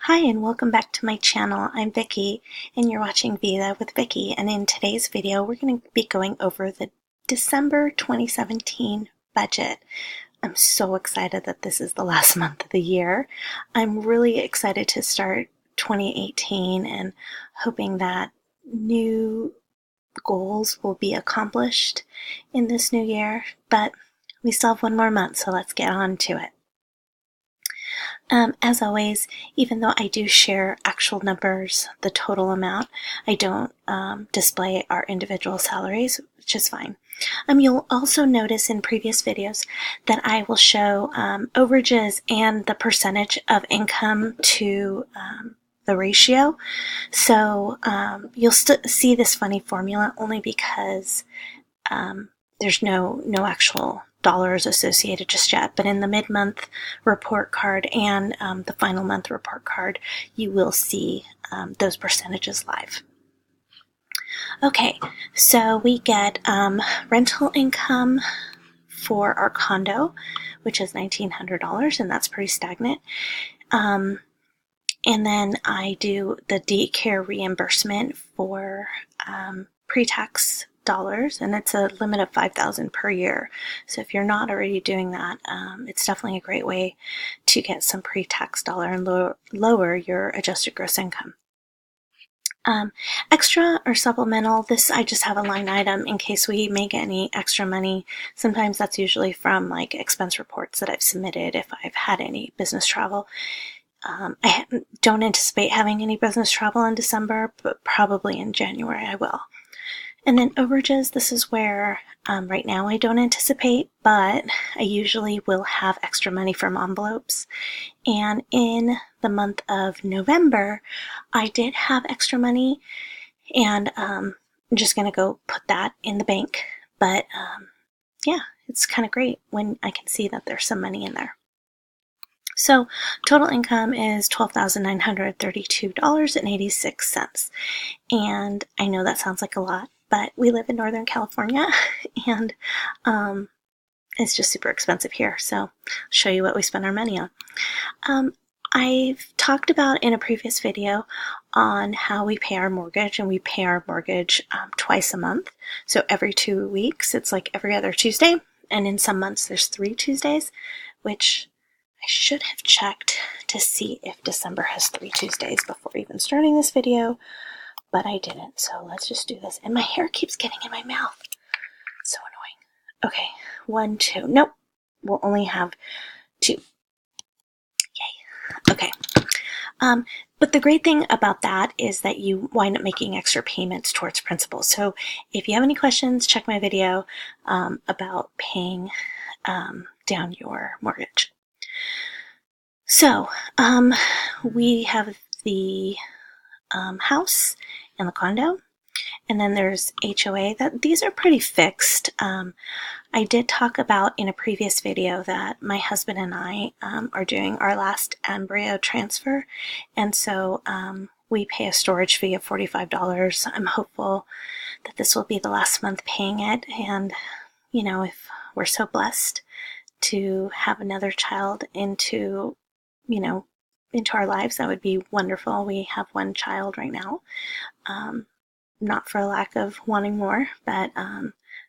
Hi and welcome back to my channel. I'm Vicky and you're watching Vida with Vicky, and in today's video we're going to be going over the December 2017 budget. I'm so excited that this is the last month of the year. I'm really excited to start 2018 and hoping that new goals will be accomplished in this new year, but we still have one more month, so let's get on to it. As always, even though I do share actual numbers, the total amount, I don't display our individual salaries, which is fine. You'll also notice in previous videos that I will show overages and the percentage of income to the ratio. So you'll see this funny formula only because there's no actual dollars associated just yet, but in the mid-month report card and the final month report card, you will see those percentages live. Okay, so we get rental income for our condo, which is $1,900, and that's pretty stagnant. And then I do the daycare reimbursement for pre-tax dollars, and it's a limit of $5,000 per year. So if you're not already doing that, it's definitely a great way to get some pre-tax dollar and lower your adjusted gross income. Extra or supplemental, this I just have a line item in case we make any extra money. Sometimes that's usually from like expense reports that I've submitted if I've had any business travel. I don't anticipate having any business travel in December, but probably in January I will. And then overages, this is where right now I don't anticipate, but I usually will have extra money from envelopes. And in the month of November, I did have extra money, and I'm just going to go put that in the bank. But yeah, it's kind of great when I can see that there's some money in there. So total income is $12,932.86. And I know that sounds like a lot, but we live in Northern California and it's just super expensive here. So I'll show you what we spend our money on. I've talked about in a previous video on how we pay our mortgage, and we pay our mortgage twice a month. So every 2 weeks, it's like every other Tuesday. And in some months there's 3 Tuesdays, which I should have checked to see if December has 3 Tuesdays before even starting this video, but I didn't. So let's just do this. And my hair keeps getting in my mouth. It's so annoying. Okay, 1, 2. Nope, we'll only have 2. Yay. Okay. But the great thing about that is that you wind up making extra payments towards principal. So if you have any questions, check my video about paying down your mortgage. So we have the house and the condo, and then there's HOA. These are pretty fixed. I did talk about in a previous video that my husband and I are doing our last embryo transfer, and so we pay a storage fee of $45. I'm hopeful that this will be the last month paying it, and you know, if we're so blessed to have another child into our lives, that would be wonderful. We have 1 child right now, not for a lack of wanting more, but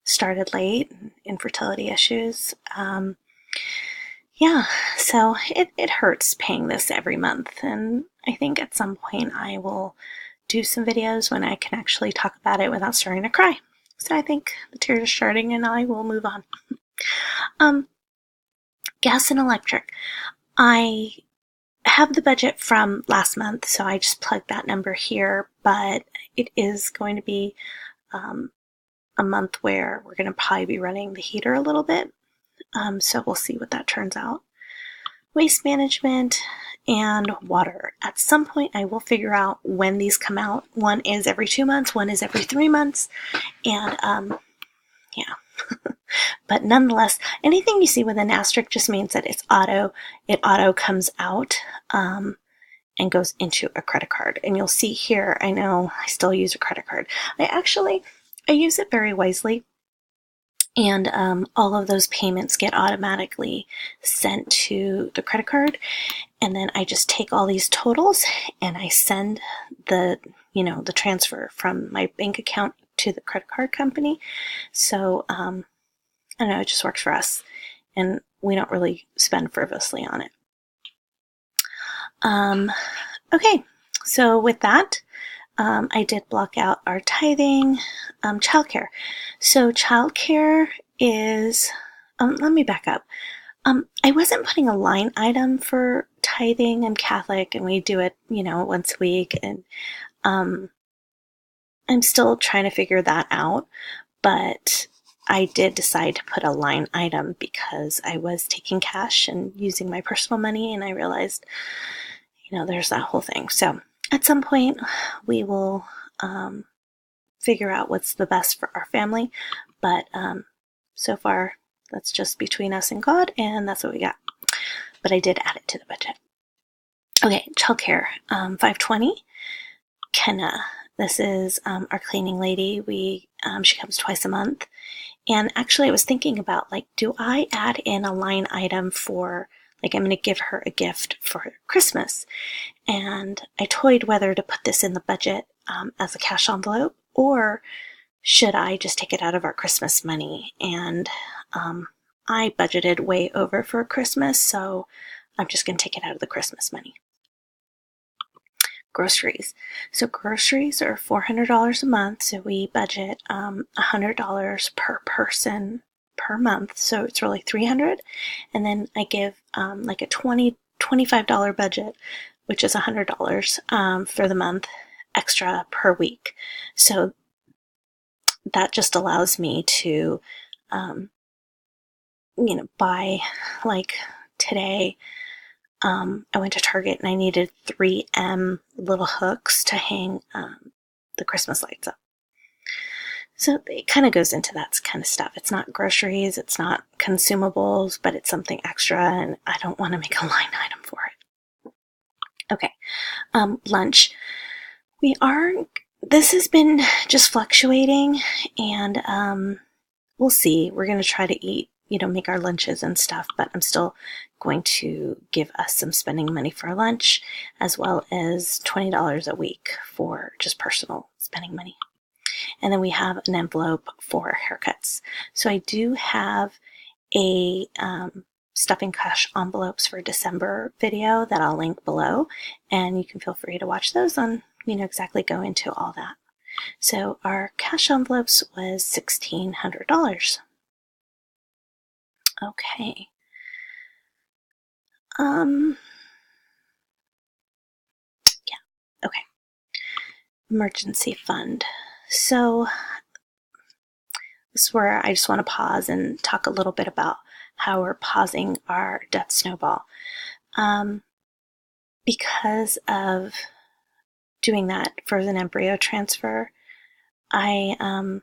started late, infertility issues. Yeah, so it hurts paying this every month, and I think at some point I will do some videos when I can actually talk about it without starting to cry. So I think the tears are starting and I will move on. Gas and electric. I have the budget from last month, so I just plugged that number here, but it is going to be a month where we're going to probably be running the heater a little bit, so we'll see what that turns out. Waste management and water. At some point I will figure out when these come out. One is every 2 months, one is every 3 months, and yeah. But nonetheless, anything you see with an asterisk just means that it auto comes out and goes into a credit card. And you'll see here, I know I still use a credit card. I use it very wisely. and all of those payments get automatically sent to the credit card. And then I just take all these totals and I send the transfer from my bank account to the credit card company. So I don't know, it just works for us, and we don't really spend frivolously on it. Okay, so with that, I did block out our tithing, childcare. So childcare is, let me back up. I wasn't putting a line item for tithing. I'm Catholic and we do it, once a week. And I'm still trying to figure that out. But I did decide to put a line item because I was taking cash and using my personal money. And I realized, there's that whole thing. So at some point, we will figure out what's the best for our family. But so far, that's just between us and God, and that's what we got. But I did add it to the budget. Okay, childcare, $520. Kenna, this is our cleaning lady. She comes twice a month. And actually, I was thinking about, do I add in a line item for, I'm going to give her a gift for Christmas. And I toyed whether to put this in the budget as a cash envelope, or should I just take it out of our Christmas money? And I budgeted way over for Christmas, so I'm just going to take it out of the Christmas money. Groceries. So groceries are $400 a month, so we budget $100 per person per month, so it's really $300. And then I give a $25 budget, which is $100 for the month extra per week. So that just allows me to buy, today, I went to Target and I needed 3M little hooks to hang the Christmas lights up. So it kind of goes into that kind of stuff. It's not groceries, it's not consumables, but it's something extra, and I don't want to make a line item for it. Okay, lunch. This has been just fluctuating, and we'll see. We're going to try to eat, make our lunches and stuff, but I'm still going to give us some spending money for lunch, as well as $20 a week for just personal spending money. And then we have an envelope for haircuts. So I do have a stuffing cash envelopes for December video that I'll link below, and you can feel free to watch those on, exactly go into all that. So our cash envelopes was $1,600. Okay. Okay. Emergency fund. So this is where I just want to pause and talk a little bit about how we're pausing our debt snowball. Because of doing that frozen embryo transfer, I'm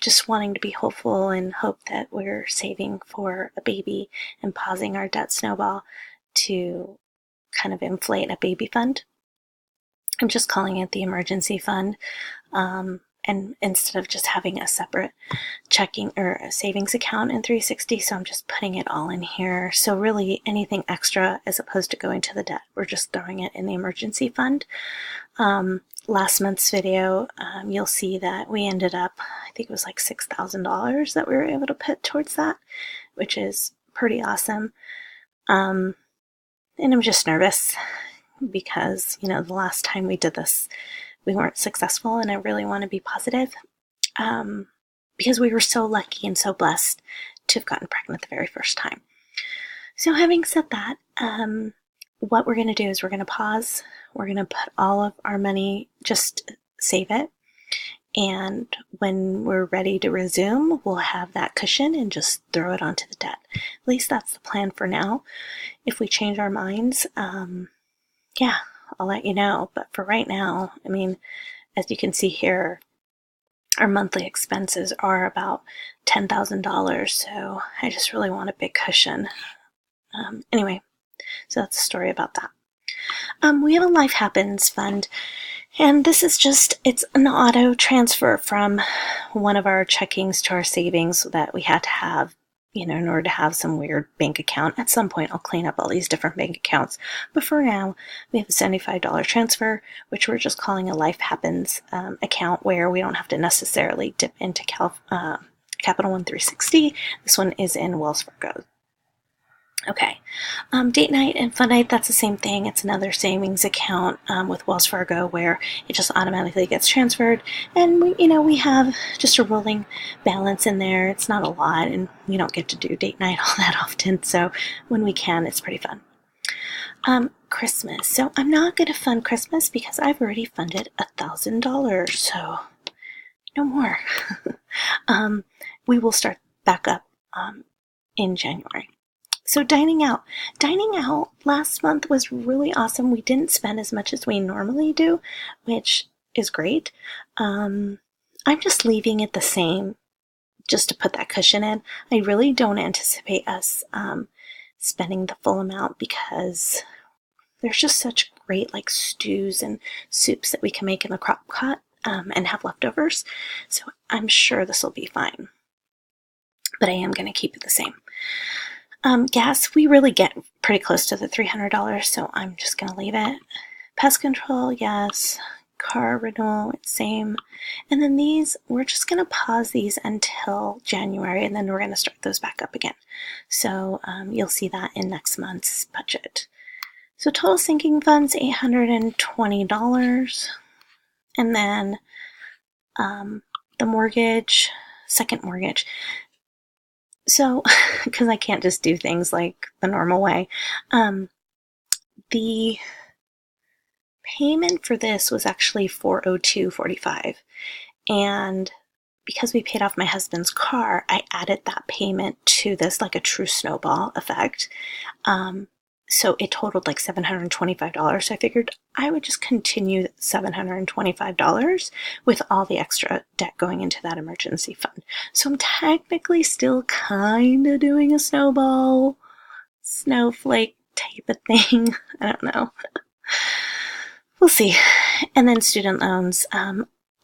just wanting to be hopeful and hope that we're saving for a baby and pausing our debt snowball to kind of inflate a baby fund. I'm just calling it the emergency fund, and instead of just having a separate checking or a savings account in 360, so I'm just putting it all in here. So really anything extra as opposed to going to the debt, we're just throwing it in the emergency fund. Last month's video, you'll see that we ended up, I think it was like $6,000 that we were able to put towards that, which is pretty awesome. And I'm just nervous because, the last time we did this, we weren't successful, and I really want to be positive because we were so lucky and so blessed to have gotten pregnant the very first time. So having said that, what we're going to do is we're going to pause. We're going to put all of our money, just save it. And when we're ready to resume, we'll have that cushion and just throw it onto the debt. At least that's the plan for now. If we change our minds, I'll let you know. But for right now, as you can see here, our monthly expenses are about $10,000. So I just really want a big cushion. Anyway, so that's the story about that. We have a Life Happens fund, And this is just, it's an auto transfer from one of our checkings to our savings that we had to have, in order to have some weird bank account. At some point, I'll clean up all these different bank accounts. But for now, we have a $75 transfer, which we're just calling a Life Happens account, where we don't have to necessarily dip into Capital One 360. This one is in Wells Fargo. Okay, date night and fun night, that's the same thing. It's another savings account with Wells Fargo, where it just automatically gets transferred, and we have just a rolling balance in there. It's not a lot, and we don't get to do date night all that often, so when we can, it's pretty fun. Christmas. So I'm not going to fund Christmas because I've already funded $1,000, so no more. We will start back up in January. So dining out. Dining out last month was really awesome. We didn't spend as much as we normally do, which is great. I'm just leaving it the same just to put that cushion in. I really don't anticipate us spending the full amount because there's just such great stews and soups that we can make in the crock pot and have leftovers. So I'm sure this will be fine. But I am going to keep it the same. Gas, we really get pretty close to the $300, so I'm just going to leave it. Pest control, yes. Car renewal, it's same. And then these, we're just going to pause these until January, and then we're going to start those back up again. So you'll see that in next month's budget. So total sinking funds, $820. And then the mortgage, second mortgage. So, because I can't just do things like the normal way, the payment for this was actually $402.45, and because we paid off my husband's car, I added that payment to this like a true snowball effect. So it totaled $725. So I figured I would just continue $725 with all the extra debt going into that emergency fund. So I'm technically still kind of doing a snowball, snowflake type of thing. I don't know. We'll see. And then student loans.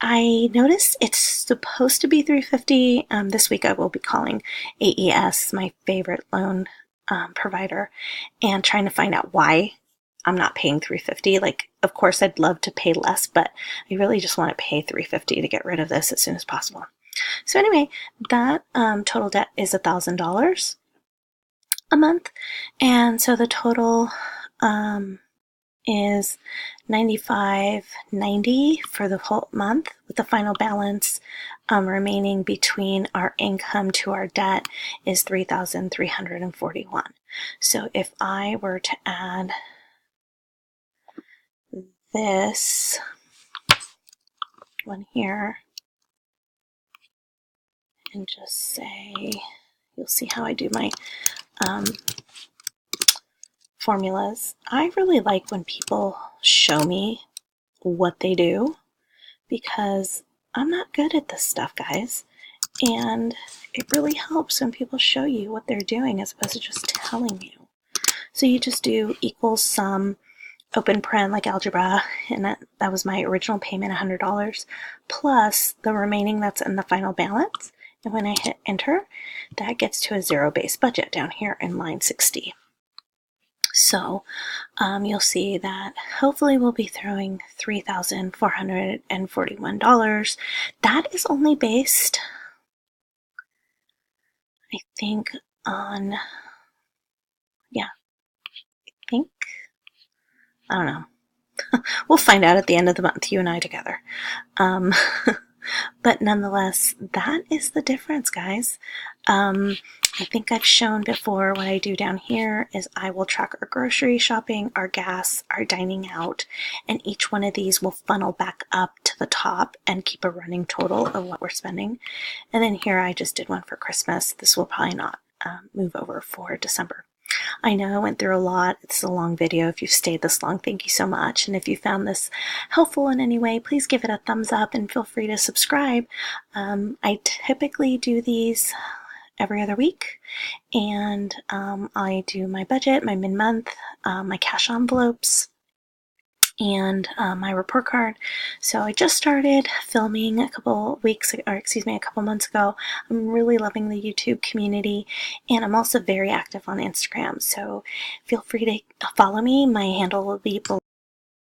I noticed it's supposed to be $350. This week I will be calling AES, my favorite loan provider, and trying to find out why I'm not paying $350. Of course I'd love to pay less, but I really just want to pay $350 to get rid of this as soon as possible. So anyway, that total debt is $1,000 a month, and so the total is $95.90 for the whole month, with the final balance remaining between our income to our debt is $3,341. So if I were to add this one here and just say, you'll see how I do my formulas. I really like when people show me what they do, because I'm not good at this stuff, guys. And it really helps when people show you what they're doing as opposed to just telling you. So you just do equals sum, open paren like algebra, and that was my original payment, $100, plus the remaining that's in the final balance. And when I hit enter, that gets to a zero-based budget down here in line 60. So you'll see that hopefully we'll be throwing $3,441. That is only based, I think, on, I don't know. We'll find out at the end of the month, you and I together. But nonetheless, that is the difference, guys. I think I've shown before what I do down here is I will track our grocery shopping, our gas, our dining out, and each one of these will funnel back up to the top and keep a running total of what we're spending. And then here I just did one for Christmas. This will probably not move over for December. I know I went through a lot. It's a long video. If you've stayed this long, thank you so much. And if you found this helpful in any way, please give it a thumbs up and feel free to subscribe. I typically do these every other week, and I do my budget, my mid-month, my cash envelopes, and my report card. So I just started filming a couple months ago. I'm really loving the YouTube community, and I'm also very active on Instagram. So feel free to follow me. My handle will be below